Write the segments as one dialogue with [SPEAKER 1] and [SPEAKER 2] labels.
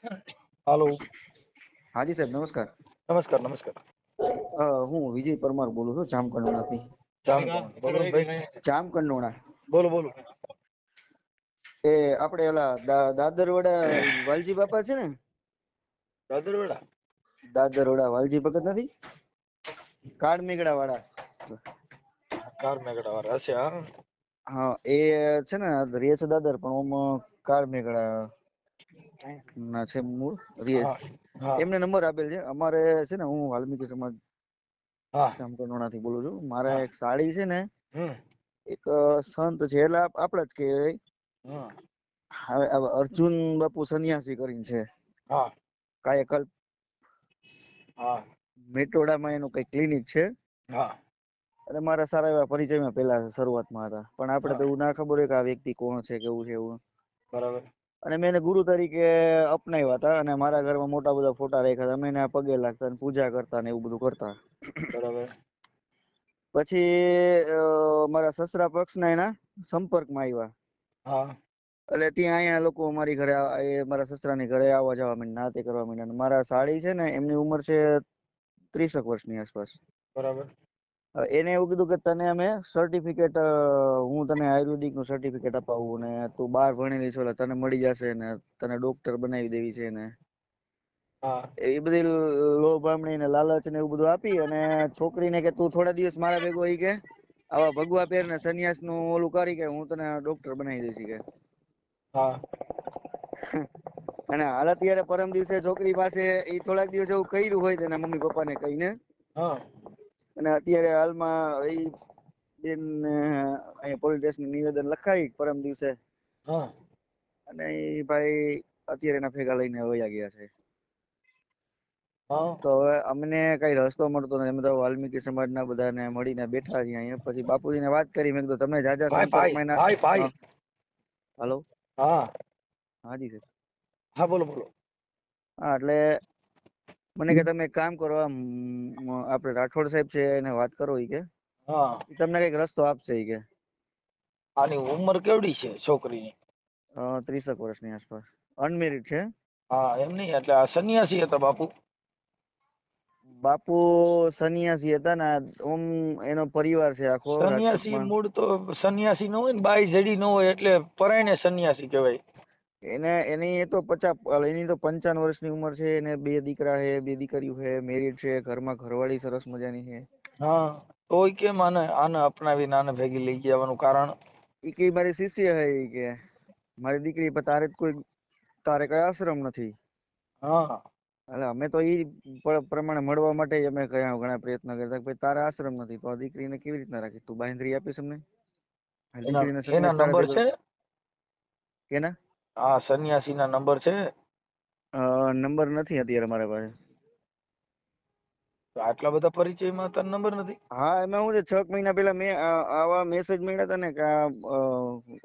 [SPEAKER 1] હાલો.
[SPEAKER 2] હાજી સાહેબ નમસ્કાર.
[SPEAKER 1] નમસ્કાર નમસ્કાર.
[SPEAKER 2] હું વિજય પરમાર બોલું છું જામકંડોળાથી.
[SPEAKER 1] બોલો ભાઈ.
[SPEAKER 2] જામકંડોળા
[SPEAKER 1] બોલો બોલો.
[SPEAKER 2] એ આપણે ઓલા દાદરવાડા વાલજી બાપા છે ને,
[SPEAKER 1] દાદરવાડા
[SPEAKER 2] દાદરવાડા વાલજી ભગત નથી, કાળમેઘડા વાળા.
[SPEAKER 1] કાર મેગડા વાળા હશે. હા
[SPEAKER 2] હા એ છે ને રે છે દાદર, પણ ઓમ કાળમેઘડા ના છે મૂળ રે.
[SPEAKER 1] હા હા
[SPEAKER 2] એમને નંબર આપેલ છે અમારે. છે ને હું વાલ્મીકી સમાજ
[SPEAKER 1] હા
[SPEAKER 2] જામકંડોળા થી બોલું છું. મારા
[SPEAKER 1] હા.
[SPEAKER 2] એક સાડી છે ને,
[SPEAKER 1] હમ
[SPEAKER 2] એક સંત છે, એટલે આપડા જ કહેવાય.
[SPEAKER 1] હમ
[SPEAKER 2] હવે અર્જુન બાપુ સન્યાસી કરીને છે,
[SPEAKER 1] હા
[SPEAKER 2] કાયકલ્પ
[SPEAKER 1] હા
[SPEAKER 2] મેટોડામાં એનું કઈ ક્લિનિક છે.
[SPEAKER 1] હા
[SPEAKER 2] અને મારા સારા એવા પરિચયમાં પેલા શરૂઆતમાં હતા, પણ આપડે
[SPEAKER 1] હા
[SPEAKER 2] તો એવું ના ખબર હોય કે આ વ્યક્તિ કોણ છે, કેવું છે એવું.
[SPEAKER 1] બરાબર.
[SPEAKER 2] અને મેં એને ગુરુ તરીકે અપનાવ્યા હતા, અને મારા ઘરમાં મોટા બધા ફોટા રાખ્યા હતા. અમે એને પગે લાગતા પૂજા કરતા ને એવું બધું કરતા.
[SPEAKER 1] બરાબર.
[SPEAKER 2] પછી મારા સસરા પક્ષના એના સંપર્કમાં આવ્યા.
[SPEAKER 1] હા
[SPEAKER 2] એટલે ત્યાં અહીંયા લોકો મારી ઘરે મારા સસરાની ઘરે આવવા જવા માંડ્યા, નાતે કરવા માંડ્યા. મારા સાડી છે ને, એમની ઉંમર છે 30 વર્ષની આસપાસ.
[SPEAKER 1] બરાબર.
[SPEAKER 2] એને એવું કીધું કે તને અમે સર્ટિફિકેટ, હું તને આયુર્વેદિક નું સર્ટિફિકેટ અપાવું, ને તું 12 ભણેલી છો એટલે તને મળી જશે, ને તને ડોક્ટર બનાવી દેવી છે ને
[SPEAKER 1] હા
[SPEAKER 2] એ બધી લોભામણી ને લાલચ ને એવું બધું આપી. અને છોકરીને કે તું થોડા દિવસ મારા ભેગો ઈ કે આવા ભગવા પહેર ને સન્યાસ નું ઓલું કરી, કે હું તને ડોક્ટર બનાવી દઈશ કે.
[SPEAKER 1] હા
[SPEAKER 2] અને હાલ અત્યારે પરમ દિવસે છોકરી પાસે એ થોડાક દિવસ એવું કર્યું હોય તેના મમ્મી પપ્પા ને કહીને,
[SPEAKER 1] હા
[SPEAKER 2] અને અત્યારે હાલમાં એ બેન અહીંયા પોલીસ સ્ટેશન નિવેદન લખાવી પરમ દિવસે,
[SPEAKER 1] હા
[SPEAKER 2] અને એ ભાઈ અત્યારે એના ભેગા લઈને વયા ગયા છે.
[SPEAKER 1] હા
[SPEAKER 2] તો હવે અમને કઈ રસ્તો મળતો નથી. અમે તો વાલ્મીકી સમાજ ના બધાને મળીને બેઠા છીએ અહીંયા. પછી બાપુજીને વાત કરી, મેં કીધું તમે જાજા
[SPEAKER 1] ભાઈ ભાઈ
[SPEAKER 2] સંપર્કમાં
[SPEAKER 1] ભાઈ ભાઈ.
[SPEAKER 2] હાલો.
[SPEAKER 1] હા
[SPEAKER 2] હાજી સર.
[SPEAKER 1] હા બોલો બોલો.
[SPEAKER 2] હા એટલે મને કે તમે એક કામ કરો, આપડે રાઠોડ સાહેબ છે એને વાત કરો ઈ કે
[SPEAKER 1] હા
[SPEAKER 2] તમને કઈક રસ્તો આપશે ઈ કે.
[SPEAKER 1] આની ઉંમર કેવડી છે છોકરીની?
[SPEAKER 2] 30 વર્ષની આસપાસ, અનમેરિડ છે.
[SPEAKER 1] હા એમ નઈ, એટલે આ સન્યાસી હતા બાપુ?
[SPEAKER 2] બાપુ સન્યાસી હતા ને, ઓમ એનો પરિવાર છે આખો
[SPEAKER 1] સન્યાસી
[SPEAKER 2] રાજપૂતમાં.
[SPEAKER 1] મૂળ તો સન્યાસી ન હોય ને, બાઈ જડી ન હોય એટલે પરાયણે સન્યાસી કહેવાય.
[SPEAKER 2] એની તો 50, એની તો 55 વર્ષની ઉંમર છે. એને 2 દીકરા છે, 2 દીકરીઓ છે, મેરિડ છે, ઘરમાં ઘરવાળી સરસ મજાની છે.
[SPEAKER 1] હા તોય કેમ આને અપનાવીને આને ભેગી લઈ જવાનું કારણ?
[SPEAKER 2] ઈ કે મારી શિષ્ય હે, ઈ કે મારી દીકરી, તારે કઈ આશ્રમ નથી.
[SPEAKER 1] હા
[SPEAKER 2] એટલે અમે તો ઈ પ્રમાણે મળવા માટે જ અમે ઘણા પ્રયત્ન કરતા, કે તારા આશ્રમ નથી તો આ દીકરીને કેવી રીતના રાખી, તું બાંહેધરી આપીશ અમને? આ
[SPEAKER 1] એના
[SPEAKER 2] દીકરીને
[SPEAKER 1] એના
[SPEAKER 2] સંન્યાસ તારા
[SPEAKER 1] નંબર
[SPEAKER 2] ભેગો
[SPEAKER 1] છે?
[SPEAKER 2] કેના
[SPEAKER 1] હા સન્યાસી ના નંબર છે?
[SPEAKER 2] નંબર નથી અત્યારે મારા પાસે.
[SPEAKER 1] આટલા બધા પરિચયમાં તને નંબર નથી?
[SPEAKER 2] હા એમાં હું છે, 6 મહિના પેલા મેં આવા મેસેજ મળ્યા હતા ને કે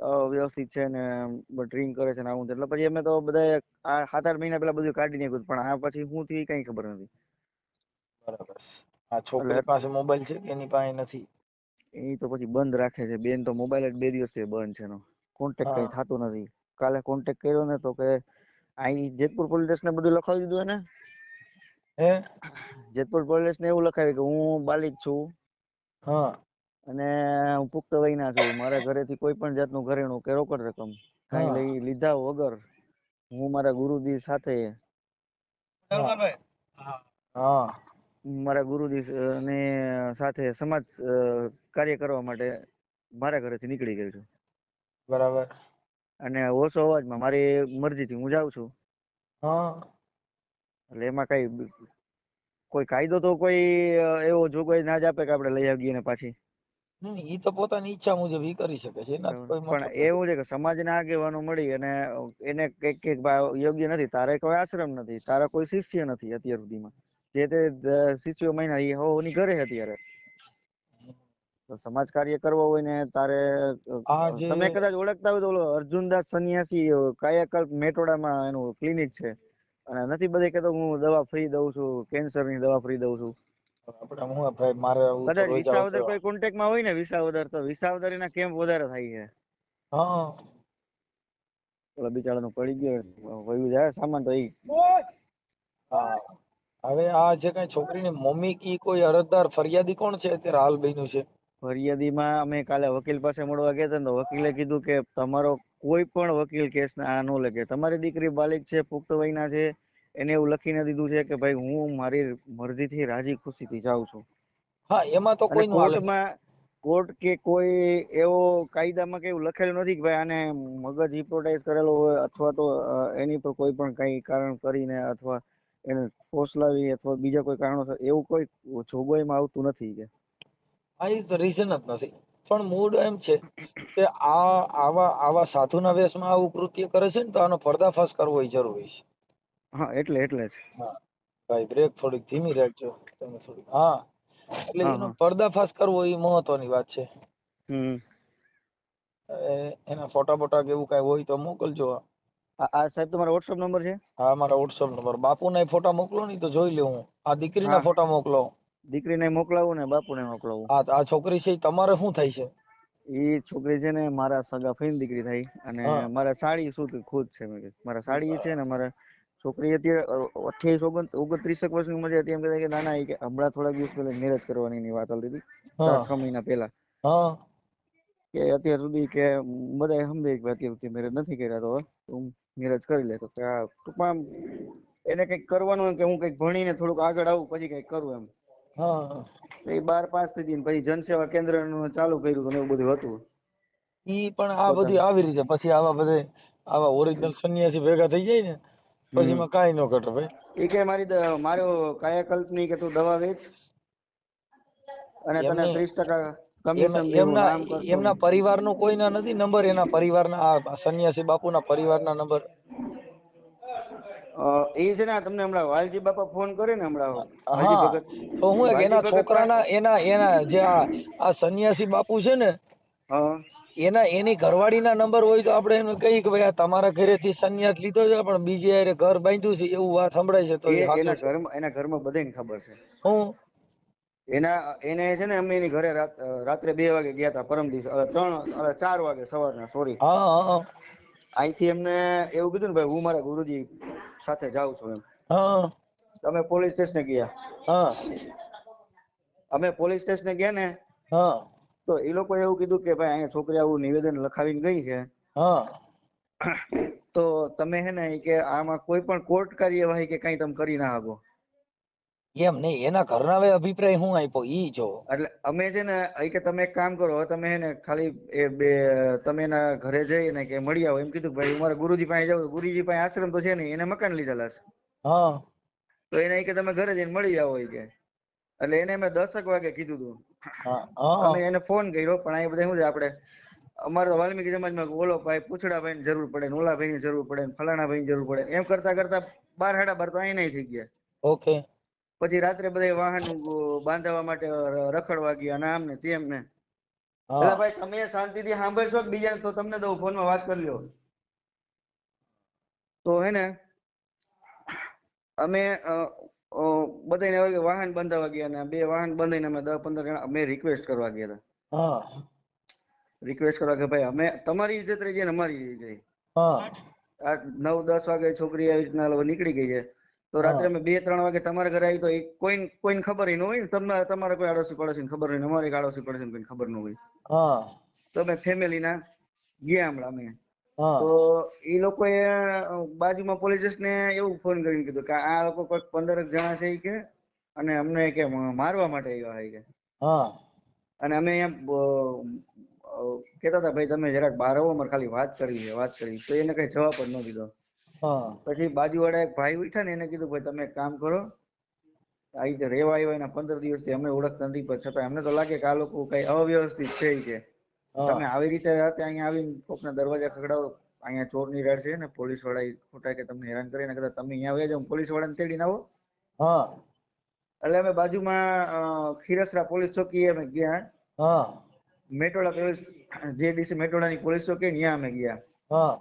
[SPEAKER 2] અવ્યવસ્થિત છે ને ડ્રિંક કરે છે ને આવું, એટલે પછી અમે તો બધા 7-8 મહિના પેલા બધું કાઢી નાખ્યું. પણ આ પછી હું થયું કઈ ખબર નથી.
[SPEAKER 1] બરાબર. આ
[SPEAKER 2] એટલે
[SPEAKER 1] છોકરી પાસે મોબાઈલ છે કે એની પાસે નથી?
[SPEAKER 2] એ તો પછી બંધ રાખે છે. બેન તો મોબાઈલ જ 2 દિવસથી બંધ છે એનો. કોન્ટેક્ટ
[SPEAKER 1] હા
[SPEAKER 2] કઈ થતો નથી. કાલે કોન્ટેક્ટ કર્યો ને તો કે અહીં જેતપુર પોલીસ સ્ટેશન બધું લખાવી દીધું એને.
[SPEAKER 1] હે
[SPEAKER 2] જેતપુર પોલીસ ને એવું લખાવ્યું કે હું બાલિક છું,
[SPEAKER 1] હા
[SPEAKER 2] અને હું પુખ્ત વયના છું. મારા ઘરેથી કોઈ પણ જાતનું ઘરેણું કે રોકડ રકમ કઈ
[SPEAKER 1] હા
[SPEAKER 2] લીધા વગર હું મારા ગુરુજી સાથે
[SPEAKER 1] હા
[SPEAKER 2] મારા ગુરુજી ને સાથે સમાજ કાર્ય કરવા માટે મારા ઘરેથી નીકળી ગયો છું.
[SPEAKER 1] બરાબર.
[SPEAKER 2] અને ઓછો અવાજમાં મારી મરજીથી હું જાઉં છું.
[SPEAKER 1] હા
[SPEAKER 2] એટલે એમાં કઈ કોઈ કાયદો તો કોઈ એવો જોગવાઈ ના જ આપે કે આપડે લઈ આવીએ ને પાછી.
[SPEAKER 1] ઈ તો પોતાની ઈચ્છા મુજબ ઈ કરી શકે છે, એનાથી
[SPEAKER 2] બરાબર.
[SPEAKER 1] કોઈ
[SPEAKER 2] પણ
[SPEAKER 1] મતલબ નથી.
[SPEAKER 2] એવું છે કે સમાજના આગેવાનો મળી અને એને કઈક યોગ્ય નથી, તારે કોઈ આશ્રમ નથી, તારા કોઈ શિષ્ય નથી અત્યાર સુધીમાં. જે તે શિષ્યો મહિના એ ની ઘરે અત્યારે. તો સમાજ કાર્ય કરવો હોય ને તારે,
[SPEAKER 1] આ જે
[SPEAKER 2] તમે કદાચ ઓળખતા હોય તો ઓલો અર્જુનદાસ સન્યાસી કાયાકલ્પ મેટોડામાં એનું ક્લિનિક છે. અને નથી બધે કેતો હું દવા ફ્રી દઉં છું, કેન્સર ની દવા ફ્રી દઉં છું.
[SPEAKER 1] આપડે હું ભાઈ મારે આવું તો
[SPEAKER 2] કદાચ
[SPEAKER 1] રોજ આવું
[SPEAKER 2] વિસાવદર કોઈ કોન્ટેક્ટમાં હોય ને, વિસાવદર તો વિસાવદર એના કેમ્પ વધારે થાય છે.
[SPEAKER 1] હા
[SPEAKER 2] ઓલા બિચારાનું પડી ગયો વયું જાય સામાન તો ઈ
[SPEAKER 1] હા. હવે આ જે કઈ છોકરીની મમ્મી કી કોઈ અરજદાર ફરિયાદી કોણ છે અત્યારે હાલ બન્યું છે?
[SPEAKER 2] ફરિયાદીમાં અમે કાલે વકીલ પાસે મળવા ગયા હતા ને તો વકીલે કીધું કે તમારો કોઈ પણ વકીલ કેસ આ ન લખે. તમારી દીકરી બાલિક છે, પુખ્ત વયના છે, એને એવું લખીને દીધું છે કે ભાઈ હું મારી મરજીથી રાજી ખુશીથી જાઉં છું.
[SPEAKER 1] હા, એમાં તો
[SPEAKER 2] અને
[SPEAKER 1] કોઈનું હાલે.
[SPEAKER 2] કોર્ટ કે કોઈ એવો કાયદામાં કે એવું લખેલું નથી કે ભાઈ આને મગજ હિપ્નોટાઇઝ કરેલો હોય અથવા તો એની પર કોઈ પણ કઈ કારણ કરીને અથવા એને ફોસલાવી અથવા બીજા કોઈ કારણોસર એવું કોઈ જોગવાઈમાં આવતું નથી કે
[SPEAKER 1] હા, એ રીઝન જ નથી. પણ મૂળ એમ છે કે આવા સાધુના વેશમાં આવું કૃત્ય કરે છે ને તો આનો પર્દાફાશ કરવો એ જરૂરી છે.
[SPEAKER 2] હા એટલે જ
[SPEAKER 1] હા ભાઈ, બ્રેક થોડીક ધીમી રાખજો તમે થોડીક. હા, એટલે
[SPEAKER 2] હા
[SPEAKER 1] એનો
[SPEAKER 2] હા
[SPEAKER 1] પર્દાફાશ કરવો એ મહત્વની વાત છે.
[SPEAKER 2] હમ
[SPEAKER 1] એના ફોટા બોટા કે એવું કઈ હોય તો મોકલજો.
[SPEAKER 2] આ સાહેબ તમારો વોટ્સઅપ નંબર છે?
[SPEAKER 1] હા, મારા વોટ્સઅપ નંબર. બાપુના ફોટા મોકલો ને તો જોઈ લઉં હું. આ દીકરીના
[SPEAKER 2] હા,
[SPEAKER 1] ફોટા મોકલો.
[SPEAKER 2] દીકરીને મોકલાવું ને બાપુને મોકલાવું.
[SPEAKER 1] હા, તો આ છોકરી છે ઈ તમારે શું થાય છે?
[SPEAKER 2] એ છોકરી છે ને મારા સગા ફઈની દીકરી થાય અને
[SPEAKER 1] હા
[SPEAKER 2] મારા સાડી શું ખુદ છે. મારા સાડી છે ને મારા છોકરી અત્યારે 28 29 વર્ષની ઉંમર છે. એમ કહેતા કે ના ના, હમણાં થોડા દિવસ પહેલા મેરેજ કરવાની વાત હાલતી હતી,
[SPEAKER 1] હા
[SPEAKER 2] 4-6 મહિના પહેલા.
[SPEAKER 1] હા
[SPEAKER 2] કે અત્યાર સુધી કે બધા સમજે કે અત્યાર સુધી મેરેજ નથી કર્યા, તો તું મેરેજ કરી લે. તો ટૂંકમાં એને કઈક કરવાનું કે હું કઈક ભણીને થોડુંક આગળ આવું પછી કઈક કરું એમ.
[SPEAKER 1] હા,
[SPEAKER 2] એ 12 પાસ થઈ ગઈ પછી જનસેવા કેન્દ્ર નું ચાલુ કર્યું હતું ને એવું બધું હતું.
[SPEAKER 1] ઈ પણ આ બધી
[SPEAKER 2] પોતાનું
[SPEAKER 1] આવી રીતે પછી આવા ઓરિજિનલ સન્યાસી ભેગા થઈ જાય ને પછી એમાં કાંઈ ન ઘટે ભાઈ.
[SPEAKER 2] એ કે મારો કાયાકલ્પ ની કે તું દવા વેચ અને તને
[SPEAKER 1] એમની
[SPEAKER 2] 30% કમિશન દેવું ને આમ કરશું ને.
[SPEAKER 1] એમના પરિવારનો કોઈના નથી નંબર? એના પરિવારના, આ સંન્યાસી બાપુના પરિવારના નંબર?
[SPEAKER 2] એ છે ને તમને હમણાં વાલજી બાપા ફોન કરે ને હમણાં વાલજી
[SPEAKER 1] હા,
[SPEAKER 2] ભગત.
[SPEAKER 1] તો હું
[SPEAKER 2] વાલજી
[SPEAKER 1] એના
[SPEAKER 2] ભગત
[SPEAKER 1] છોકરાના એના જે આ સંન્યાસી બાપુ છે ને
[SPEAKER 2] હા
[SPEAKER 1] એની ઘરવાળીના નંબર હોય તો આપણે એને કહીએ કે ભાઈ આ તમારા ઘરેથી સંન્યાસ લીધો છે પણ બીજે હારે ઘર બાંધ્યું છે એવું વાત સંભળાય છે, તો એ સાચું છે?
[SPEAKER 2] એના ઘરમાં બધાને ખબર છે.
[SPEAKER 1] હું
[SPEAKER 2] એને છે ને અમે એની ઘરે રાત્રે 2 વાગે ગયા હતા, પરમ દિવસે 4 વાગે સવારના, સોરી.
[SPEAKER 1] હા હા
[SPEAKER 2] અહીંથી એમને એવું કીધું ને ભાઈ હું મારા ગુરુજી સાથે જાઉં છું એમ.
[SPEAKER 1] હા
[SPEAKER 2] અમે પોલીસ સ્ટેશને ગયા.
[SPEAKER 1] હા
[SPEAKER 2] અમે પોલીસ સ્ટેશને ગયા ને
[SPEAKER 1] હા
[SPEAKER 2] તો એ લોકો એવું કીધું કે ભાઈ અહીંયા છોકરી આવું નિવેદન લખાવીને ગઈ છે,
[SPEAKER 1] હા
[SPEAKER 2] તો તમે હે ને કે આમાં કોઈ પણ કોર્ટ કાર્યવાહી કે કઈ તમે કરી ના શકો.
[SPEAKER 1] એમ નહીં, એના ઘરના અભિપ્રાય શું આપ્યો ઈ જો.
[SPEAKER 2] એટલે અમે છે ને કે તમે એક કામ કરો, તમે હે ને ખાલી તમે એના ઘરે જઈને કે મળી આવો એમ કીધું. ભાઈ મારા ગુરુજી પાસે જાવ. ગુરુજી પાસે આશ્રમ તો છે નહીં, એને મકાન લીધેલા છે.
[SPEAKER 1] હા
[SPEAKER 2] તો એને કે તમે ઘરે જઈને મળી આવો કે. એટલે એને મેં 10 વાગે કીધું હતું.
[SPEAKER 1] હા હા
[SPEAKER 2] અમે એને ફોન કર્યો પણ આ બધા શું છે આપણે અમારે તો વાલ્મીકી સમાજમાં ઓલો ભાઈ પૂછડા ભાઈ ની જરૂર પડે, ઓલા ભાઈ ની જરૂર પડે, ફલાણા ભાઈ ની જરૂર પડે, એમ કરતા કરતા 12 સાડા 12 તો અહીં થઈ ગયા.
[SPEAKER 1] ઓકે.
[SPEAKER 2] પછી રાત્રે બધા વાહન બાંધવા માટે રખડવા ગયા ને આમ ને તેમ ને.
[SPEAKER 1] હા
[SPEAKER 2] એટલે ભાઈ તમે શાંતિથી સાંભળશો કે બીજાને તો તમને દઉં ફોનમાં વાત કરી લ્યો. તો હે ને અમે બધાને વાહન બંધાવા ગયા ને 2 વાહન બંધાઈને અમે 10-15 જણા અમે રિક્વેસ્ટ કરવા ગયા હતા.
[SPEAKER 1] હા
[SPEAKER 2] રિક્વેસ્ટ કરવા કે ભાઈ અમે તમારી ઇજ્જત રહી જાય ને અમારી રહી જાય.
[SPEAKER 1] હા
[SPEAKER 2] આ 9-10 વાગે છોકરી આવી રીતના નીકળી ગઈ છે, તો
[SPEAKER 1] હા
[SPEAKER 2] રાત્રે અમે 2-3 વાગે તમારા ઘરે આવી તો કોઈને ખબર ન હોય ને. તમારે કોઈ આડોશી પડોશી ખબર હોય ને અમારી આડોશી પડોશી કોઈને ખબર ન હોય.
[SPEAKER 1] હા
[SPEAKER 2] તો અમે ફેમિલી ના ગયા હમણાં અમે.
[SPEAKER 1] હા
[SPEAKER 2] તો એ લોકોએ બાજુમાં પોલીસ સ્ટેશને એવું ફોન કરીને કીધું કે આ લોકો કોઈક 15 જણા છે કે અને અમને કે મારવા માટે આવ્યા કે.
[SPEAKER 1] હા
[SPEAKER 2] અને અમે અહીંયા કેતા હતા ભાઈ તમે જરાક બહાર આવો, અમારે ખાલી વાત કરવી તો એને કઈ જવાબ જ ન દીધો.
[SPEAKER 1] હા
[SPEAKER 2] પછી બાજુ વાળા એક ભાઈ ઉઠા ને એને કીધું ભાઈ તમે એક કામ કરો, આ રીતે રેવા આવ્યા એના 15 દિવસથી અમે ઓળખતા નથી, પણ છતાં અમને તો લાગે કે આ લોકો કઈ અવ્યવસ્થિત છે કે
[SPEAKER 1] હા
[SPEAKER 2] તમે આવી રીતે રાતે અહીંયા આવીને કોકના દરવાજા ખખડાવો. અહીંયા ચોરની રાડ છે ને પોલીસ વાળા ખોટા કે તમને હેરાન કરે ને કદાચ તમે અહીંયા આવ્યા જાવ પોલીસ વાળાને તેડીને આવો.
[SPEAKER 1] હા
[SPEAKER 2] એટલે અમે બાજુમાં ખીરસરા પોલીસ ચોકી અમે ગયા.
[SPEAKER 1] હા
[SPEAKER 2] મેટોડા પોલીસ જેડીસી મેટોડાની પોલીસ ચોકી ત્યાં અમે ગયા.
[SPEAKER 1] હા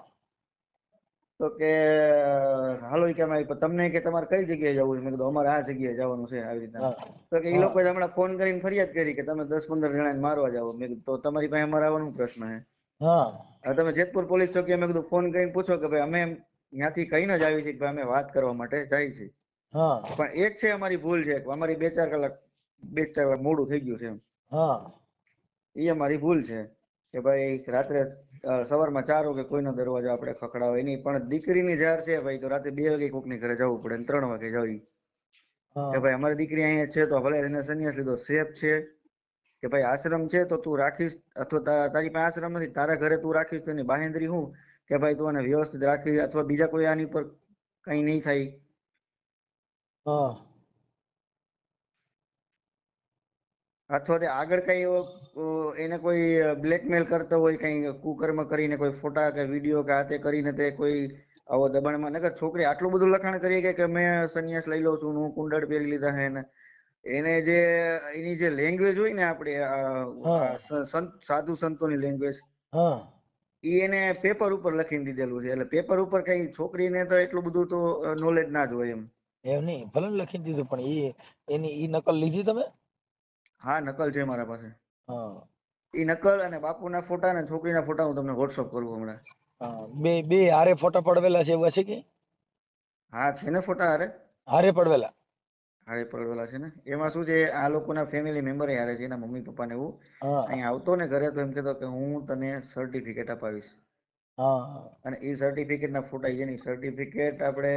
[SPEAKER 2] તો કે હાલો કે તમને કે તમારે કઈ જગ્યાએ જવું છે? મેં કીધું અમારે આ જગ્યાએ જવાનું છે આવી રીતના.
[SPEAKER 1] હા
[SPEAKER 2] તો કે એ
[SPEAKER 1] હા
[SPEAKER 2] લોકો હમણાં ફોન કરીને ફરિયાદ કરી કે તમે 10-15 જણાને મારવા જાવ. મેં કીધું તો તમારી પાસે અમારે આવવાનો પ્રશ્ન છે?
[SPEAKER 1] હા
[SPEAKER 2] હવે તમે જેતપુર પોલીસ ચોકી અમે કીધું ફોન કરીને પૂછો કે ભાઈ અમે ત્યાંથી કહીને જ આવી છીએ કે ભાઈ અમે વાત કરવા માટે જાય છે.
[SPEAKER 1] હા
[SPEAKER 2] પણ એક છે અમારી ભૂલ છે કે અમારી 2-4 કલાક મોડું થઈ ગયું છે એમ.
[SPEAKER 1] હા
[SPEAKER 2] એ અમારી ભૂલ છે કે ભાઈ રાત્રે સવારમાં 4 વાગે કોઈનો દરવાજો આપણે ખખડાવે નહીં, પણ દીકરીની જાર છે ભાઈ તો રાતે 2 વાગે કોકની ઘરે જવું પડે ને 3 વાગે જવી કે
[SPEAKER 1] હા
[SPEAKER 2] ભાઈ અમારી દીકરી અહીંયા છે તો ભલે એને સંન્યાસ લીધો સેફ છે કે ભાઈ આશ્રમ છે તો તું રાખીશ, અથવા તારી પાસે આશ્રમ નથી તારા ઘરે તું રાખીશ તો એની બાહેંધરી હું કે ભાઈ તું આને વ્યવસ્થિત રાખી, અથવા બીજા કોઈ આની પર કઈ નહીં થાય.
[SPEAKER 1] હા
[SPEAKER 2] અથવા તે આગળ કઈ એવો એને કોઈ બ્લેકમેલ કરતો હોય, કઈ કુકર્મ કરીને કોઈ ફોટા કે વિડીયો કે આ તે કરીને તે કોઈ આવો દબાણમાં, નકર છોકરી આટલું બધું લખાણ કરી કે મેં સંન્યાસ લઈ લઉં છું, હું કુંડળ પહેરી લીધા હે ને એને જે એની જે લેંગ્વેજ હોય ને આપણે
[SPEAKER 1] હા
[SPEAKER 2] સાધુ સંતોની લેંગ્વેજ
[SPEAKER 1] હા
[SPEAKER 2] ઈ એને પેપર ઉપર લખીને દીધેલું છે. એટલે પેપર ઉપર કઈ છોકરીને તો એટલું બધું તો નોલેજ ના જ હોય એમ.
[SPEAKER 1] એમ નહીં, ભલે ને લખી દીધું પણ એની ઈ નકલ લીધી તમે?
[SPEAKER 2] હા નકલ છે મારા પાસે.
[SPEAKER 1] હા
[SPEAKER 2] ઈ નકલ અને બાપુના ફોટા અને છોકરીના ફોટા હું તમને વોટ્સઅપ કરું હમણાં.
[SPEAKER 1] હા બે બે હારે ફોટા પડવેલા છે એવા છે કે?
[SPEAKER 2] હા છે ને ફોટા હારે.
[SPEAKER 1] હારે પડવેલા?
[SPEAKER 2] હારે પડવેલા છે ને. એમાં શું છે આ લોકોના ફેમિલી મેમ્બર હારે છે, એના મમ્મી પપ્પા ને એવું.
[SPEAKER 1] હા
[SPEAKER 2] અહીંયા આવતો ને ઘરે તો એમ કહેતો કે હું તને સર્ટિફિકેટ અપાવીશ.
[SPEAKER 1] હા
[SPEAKER 2] અને એ સર્ટિફિકેટ ના ફોટા છે. ની સર્ટિફિકેટ આપણે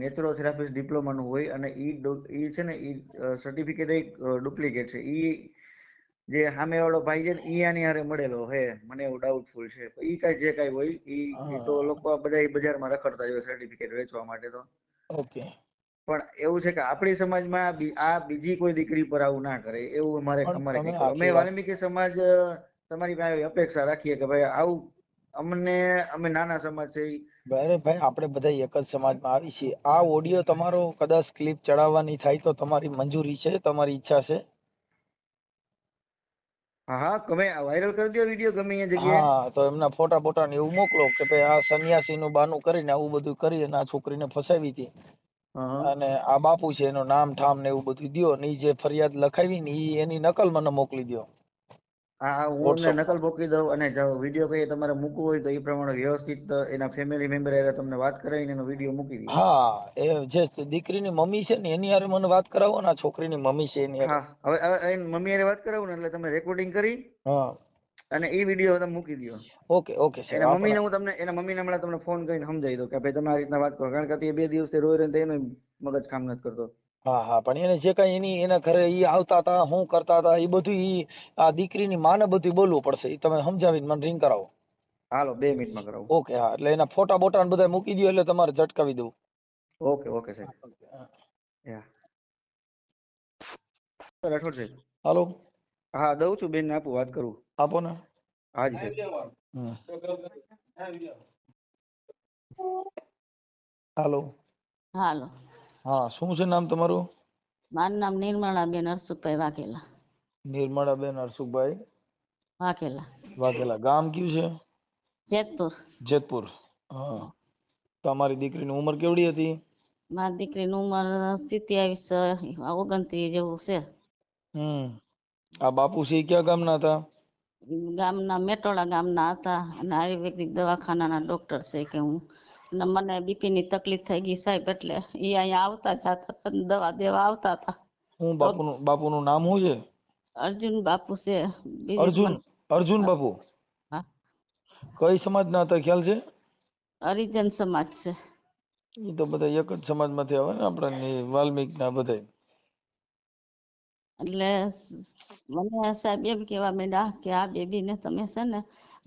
[SPEAKER 2] નેચરોથેરાપિસ્ટ ડિપ્લોમાનું હોય, અને ઈ છે ને ઈ સર્ટિફિકેટ એક ડુપ્લિકેટ છે. ઈ જે સામે વાળો ભાઈ છે ને ઈ આની હારે મળેલો હે, મને એવું ડાઉટફુલ છે. ઈ કઈ જે કઈ હોય ઈ તો
[SPEAKER 1] હા
[SPEAKER 2] લોકો બધા બજારમાં રખડતા હોય સર્ટિફિકેટ વેચવા માટે તો.
[SPEAKER 1] ઓકે.
[SPEAKER 2] પણ એવું છે કે આપણી સમાજમાં આ બીજી કોઈ દીકરી પર આવું ના કરે એવું
[SPEAKER 1] પણ
[SPEAKER 2] અમારે
[SPEAKER 1] તમે
[SPEAKER 2] કઈક કરવું. અમે
[SPEAKER 1] આખી વાત
[SPEAKER 2] વાલ્મીકી સમાજ તમારી પાસે અપેક્ષા રાખીએ કે ભાઈ આવું અમે નાના સમાજ છે.
[SPEAKER 1] અરે ભાઈ આપણે બધા એક જ સમાજમાં આવી છીએ. આ ઓડિયો તમારો કદાચ ક્લિપ ચડાવવાની થાય તો તમારી મંજૂરી છે, તમારી ઈચ્છા છે?
[SPEAKER 2] હા હા તમે વાયરલ કરી દો વિડીયો ગમે એ જગ્યાએ.
[SPEAKER 1] હા તો એમના ફોટા બોટા ને એવું મોકલો કે ભાઈ આ સંન્યાસી નું બાનું કરીને આવું બધું કરી અને આ છોકરીને ફસાવી હતી,
[SPEAKER 2] હા
[SPEAKER 1] અને આ બાપુ છે એનું નામ ઠામ ને એવું બધું દ્યો, ને ઈ જે ફરિયાદ લખાવી ને એની નકલ મને મોકલી દો
[SPEAKER 2] હા હું એમને નકલ
[SPEAKER 1] વોટ્સઅપમાં.
[SPEAKER 2] મોકલી દઉં, અને જો વિડીયો કઈ તમારે મૂકવું હોય તો એ પ્રમાણે વ્યવસ્થિત એના ફેમિલી મેમ્બર તમને વાત કરાવીને એનો વિડીયો મૂકી દઈએ.
[SPEAKER 1] હા એ જે દીકરીની મમ્મી છે ને એની હારે મને વાત કરાવો ને, આ છોકરીની મમ્મી છે એની હારે.
[SPEAKER 2] હા હવે મમ્મી હારે વાત કરાવું ને એટલે તમે રેકોર્ડિંગ કરી
[SPEAKER 1] હા
[SPEAKER 2] અને એ વિડીયો તમે મૂકી દો.
[SPEAKER 1] ઓકે ઓકે સાહેબ
[SPEAKER 2] એના
[SPEAKER 1] આપણે
[SPEAKER 2] મમ્મીને હું તમને એના મમ્મીને હમણાં તમને ફોન કરીને સમજાવી દઉં કે ભાઈ તમે આ રીતના વાત કરો, કારણ કે તે 2 દિવસથી રોઈ રહીને એનું મગજ કામ નથી કરતો.
[SPEAKER 1] હા હા પણ એને જે કઈ એના ઘરે ઈ આવતા હતા, શું કરતા હતા, એ બધું ઈ આ દીકરીની માને બધું બોલવું પડશે. એ તમે સમજાવીને મને રિંગ કરાવો.
[SPEAKER 2] હાલો 2 મિનિટમાં કરાવું.
[SPEAKER 1] ઓકે હા, એટલે એના ફોટા બોટા ને બધા મૂકી દો એટલે તમારે ઝટકાવી દઉં.
[SPEAKER 2] ઓકે ઓકે સાહેબ. યા રાઠોડ સાહેબ.
[SPEAKER 1] હાલો
[SPEAKER 2] હા દઉં છું બેનને, આપું વાત કરું.
[SPEAKER 1] આપો ને.
[SPEAKER 2] હાજી સાહેબ.
[SPEAKER 1] હમ. હાલો.
[SPEAKER 3] હાલો.
[SPEAKER 1] હા શું છે નામ તમારું?
[SPEAKER 3] મારું નામ નિર્મળાબેન હરસુખભાઈ વાઘેલા.
[SPEAKER 1] નિર્મળાબેન હરસુખભાઈ
[SPEAKER 3] વાઘેલા.
[SPEAKER 1] વાઘેલા. ગામ કયું છે?
[SPEAKER 3] જેતપુર.
[SPEAKER 1] જેતપુર. હા. તમારી દીકરીની ઉંમર કેવડી હતી?
[SPEAKER 3] મારી દીકરીની ઉંમર 27-29 જેવું છે.
[SPEAKER 1] આ બાપુ છે ઈ કયા ગામના હતા?
[SPEAKER 3] ગામના મેટોડા ગામના હતા, અને આયુર્વેદિક દવાખાનાના ડોક્ટર છે કે હું. અને મને બીપી ની તકલીફ થઈ ગઈ સાહેબ, એટલે ઈ અહીંયા આવતા જતા દવા દેવા આવતા હતા.
[SPEAKER 1] હું
[SPEAKER 3] તો
[SPEAKER 1] બાપુનું નામ શું છે?
[SPEAKER 3] અર્જુન બાપુ છે. બીજી
[SPEAKER 1] અર્જુન બાપુ.
[SPEAKER 3] હા
[SPEAKER 1] કઈ સમાજના હતા ખ્યાલ છે?
[SPEAKER 3] હરિજન સમાજ છે.
[SPEAKER 1] એ તો બધા એક જ સમાજમાંથી આવે ને, આપણા વાલ્મીક ના બધા.
[SPEAKER 3] એટલે મને સાહેબ એમ કેવા માંડ્યા કે આ બેબીને તમે છે ને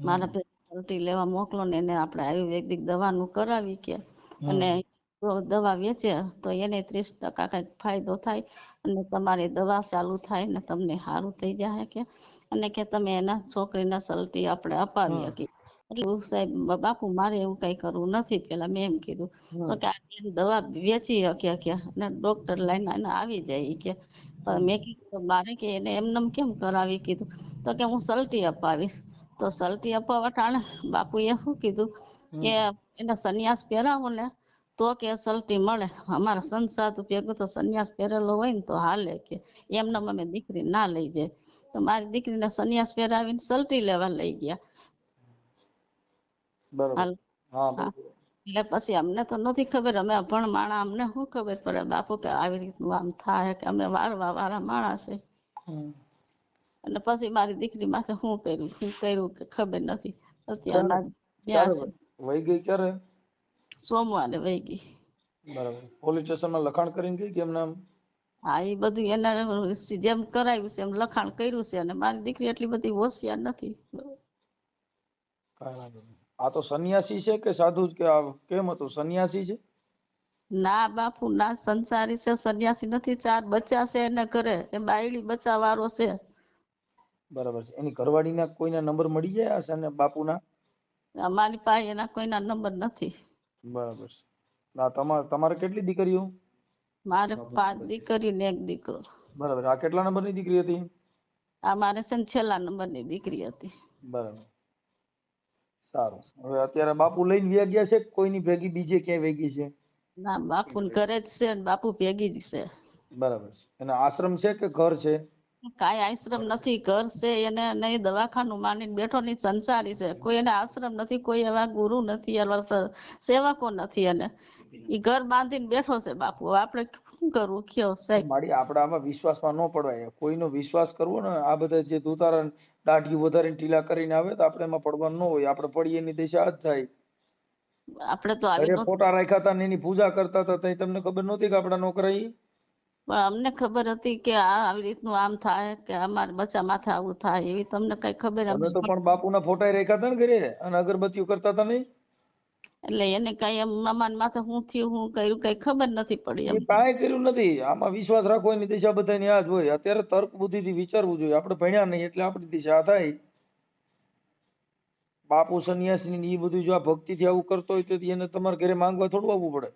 [SPEAKER 3] મારા પલ્ટી લેવા મોકલો ને, એને આપણે આયુર્વેદિક દવાનું કરાવી કે, અને જો દવા વેચે તો એને 30% કંઈક ફાયદો થાય, અને તમારી દવા ચાલુ થાય ને તમને સારું થઈ જાય કે, અને કે તમે એના છોકરીના સલટી આપણે અપાવી શકીએ. એટલે સાહેબ બાપુ મારે એવું કઈ કરવું નથી, પેલા મેં એમ કીધું તો કે દવા વેચી શક્યા અને ડોક્ટર લઈને આવી જાય કે. મેં કીધું મારે કે એને એમનેમ કેમ કરાવી, કીધું તો કે હું સલટી અપાવીશ. તો સલટી અપાવવા ટાણે બાપુએ શું કીધું કે એને સંન્યાસ પહેરાવો ને તો કે સલટી મળે. અમારા સંત સાધુ ભેગું તો સંન્યાસ પહેરેલો હોય ને તો હાલે કે, એમનેમ અમે દીકરી ના લઈ જાય. તો મારી દીકરીને સંન્યાસ પહેરાવીને સલટી લેવા લઈ ગયા.
[SPEAKER 1] બરોબર.
[SPEAKER 3] હાલ
[SPEAKER 1] હા
[SPEAKER 3] હા
[SPEAKER 1] બરોબર.
[SPEAKER 3] એટલે પછી અમને તો નથી ખબર, અમે અભણ માણા, અમને શું ખબર પડે બાપુ કે આવી રીતનું આમ થાય, કે અમે વારવા વાળા માણસ છે.
[SPEAKER 1] હમ.
[SPEAKER 3] અને પછી મારી દીકરી માથે શું કર્યું કે ખબર નથી. અત્યારે
[SPEAKER 1] ક્યારે
[SPEAKER 3] મારી ન્યા
[SPEAKER 1] ક્યારે
[SPEAKER 3] છે,
[SPEAKER 1] વહી ગઈ ક્યારે?
[SPEAKER 3] સોમવારે વહી ગઈ.
[SPEAKER 1] બરાબર. પોલીસ સ્ટેશનમાં લખાણ કરીને ગઈ કે એમ નામ?
[SPEAKER 3] હા એ બધું એને જેમ કરાવ્યું છે એમ લખાણ કર્યું છે, અને મારી દીકરી એટલી બધી હોશિયાર નથી.
[SPEAKER 1] કાંઈ વાંધો નહીં. આ તો સંન્યાસી છે કે સાધુ જ કે આ કેમ હતું? સંન્યાસી છે?
[SPEAKER 3] ના બાપુ ના, સંસારી છે, સન્યાસી નથી. 4 બચ્ચા છે એને ઘરે, એ બાયડી બચ્ચા વાળો છે.
[SPEAKER 1] બરાબર છે. એની ઘરવાળીના કોઈના નંબર મળી જાય હશે ને બાપુના?
[SPEAKER 3] અમારી પાસે એના કોઈના નંબર નથી.
[SPEAKER 1] બરાબર છે. ના તમારે કેટલી દીકરીઓ?
[SPEAKER 3] મારે 5 દીકરી ને 1 દીકરો.
[SPEAKER 1] બરાબર. આ કેટલા નંબરની દીકરી હતી?
[SPEAKER 3] આ મારે છે ને છેલ્લા નંબરની દીકરી હતી.
[SPEAKER 1] બરાબર. સારું. હવે અત્યારે બાપુ લઈને વ્યા ગયા છે કે કોઈની ભેગી બીજે ક્યાંય વહી ગઈ છે?
[SPEAKER 3] ના બાપુ ઘરે જ છે, ને બાપુ ભેગી જ છે.
[SPEAKER 1] બરાબર છે. એના આશ્રમ છે કે ઘર છે?
[SPEAKER 3] કાંઈ આશ્રમ નથી, ઘર છે. એને નહીં દવાખાનું માનીને બેઠો, નહીં સંસારી છે. કોઈ એને આશ્રમ નથી, કોઈ એવા ગુરુ નથી, એવા સેવકો નથી. એને ઈ ઘર બાંધીને બેઠો છે બાપુ. હવે આપણે શું કરવું કયો સાહેબ?
[SPEAKER 1] માડી આપણે આમાં વિશ્વાસમાં ન પડવાય. કોઈનો વિશ્વાસ કરવો ને, આ બધા જે દુતારા દાઢી વધારીને ઢીલા કરીને આવે તો આપણે એમાં પડવાનું ન હોય. આપણે પડીએ એની દિશા જ થાય.
[SPEAKER 3] આપણે તો આવી
[SPEAKER 1] ઘરે
[SPEAKER 3] નહોતું,
[SPEAKER 1] ફોટા રાખ્યા હતા ને એની પૂજા કરતા હતા, તઈ તમને ખબર નહોતી કે આપણા નોકરા ઈ?
[SPEAKER 3] પણ અમને ખબર હતી કે આ આવી રીતનું આમ થાય, કે અમારા બચ્ચા માથે આવું થાય, એવી તમને કઈ ખબર
[SPEAKER 1] તમે
[SPEAKER 3] અમને
[SPEAKER 1] તો પણ બાપુના ફોટા રાખ્યા હતા ને ઘરે, અને અગરબત્તીઓ કરતા હતા નહીં?
[SPEAKER 3] એટલે એને કઈ એમ અમારા માથે શું થયું, શું કર્યું, કઈ ખબર નથી પડી
[SPEAKER 1] એ
[SPEAKER 3] એમ.
[SPEAKER 1] કાંઈ કર્યું નથી. આમાં વિશ્વાસ રાખવો એની દિશા બધાની આ જ હોય. અત્યારે તર્ક બુદ્ધિથી વિચારવું જોઈએ. આપણે ભણ્યા નહીં એટલે આપણી દિશા આ થાય. બાપુ સંન્યાસી ને એ બધું જો આ ભક્તિથી આવું કરતો હોય તો એને તમારે ઘરે માંગવા થોડું આવવું પડે.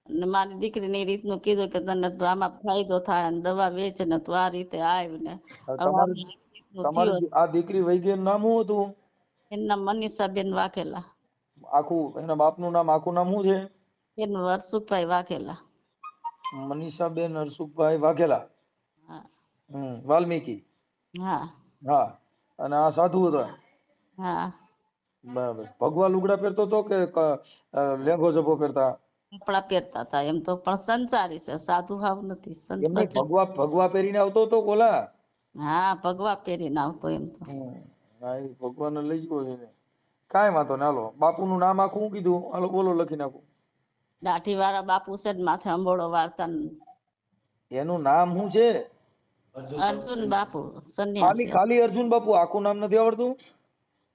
[SPEAKER 3] અને મારી દીકરીને એ રીતનું કીધું કે તને તો આમાં ફાયદો થાય, અને દવા વેચ ને તું આ રીતે આવ ને.
[SPEAKER 1] હવે
[SPEAKER 3] હવે
[SPEAKER 1] તમારી
[SPEAKER 3] આવી રીતનું થયું.
[SPEAKER 1] તમારી આ દીકરી વહી ગઈ એનું નામ શું હતું?
[SPEAKER 3] એનું નામ મનીષાબેન વાઘેલા.
[SPEAKER 1] આખું એના બાપનું નામ આખું નામ શું છે?
[SPEAKER 3] એનું હરસુખભાઈ વાઘેલા.
[SPEAKER 1] મનીષાબેન હરસુખભાઈ વાઘેલા.
[SPEAKER 3] હા
[SPEAKER 1] વાલ્મીકી.
[SPEAKER 3] હા
[SPEAKER 1] હા. અને આ સાધુ હતા?
[SPEAKER 3] હા.
[SPEAKER 1] બરાબર. ભગવા લુગડા પહેરતો તો કે લેંઘો જભો પહેરતા?
[SPEAKER 3] કપડા પહેરતા હતા એમ તો, પણ સંસારી છે, સાધુ હાવ નથી.
[SPEAKER 1] એમ નહીં, ભગવા પહેરીને આવતો તો કોલા?
[SPEAKER 3] હા ભગવા પહેરીને આવતો એમ તો.
[SPEAKER 1] હા એ ભગવાનને લઈ જ ગયો છે એને. કાંઈ વાંધો નહીં. હાલો, બાપુનું નામ આખું શું કીધું? હાલો બોલો, લખી નાખું.
[SPEAKER 3] દાઢી વાળા બાપુ છે ને માથે અંબોળો વાળતા.
[SPEAKER 1] એનું નામ શું છે?
[SPEAKER 3] અર્જુન બાપુ
[SPEAKER 1] ખાલી
[SPEAKER 3] સંન્યાસી.
[SPEAKER 1] ખાલી અર્જુન બાપુ, આખું નામ નથી આવડતું?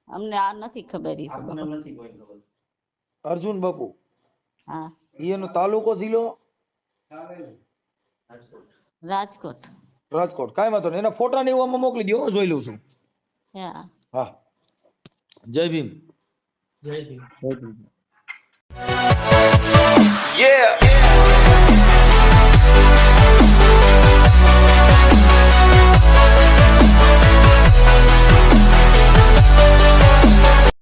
[SPEAKER 3] અમને આ નથી ખબર ઈ તો બાપા.
[SPEAKER 1] અર્જુન બાપુ.
[SPEAKER 3] હા
[SPEAKER 1] એનો તાલુકો જિલ્લો?
[SPEAKER 3] રાજકોટ.
[SPEAKER 1] રાજકોટ. કાંઈ વાંધો નહીં. એના ફોટા ને એવું આમાં મોકલી દો, હું જોઈ લઉં છું.
[SPEAKER 3] હા.
[SPEAKER 1] હા. જય ભીમ.
[SPEAKER 2] જય શ્રી
[SPEAKER 1] Yeah.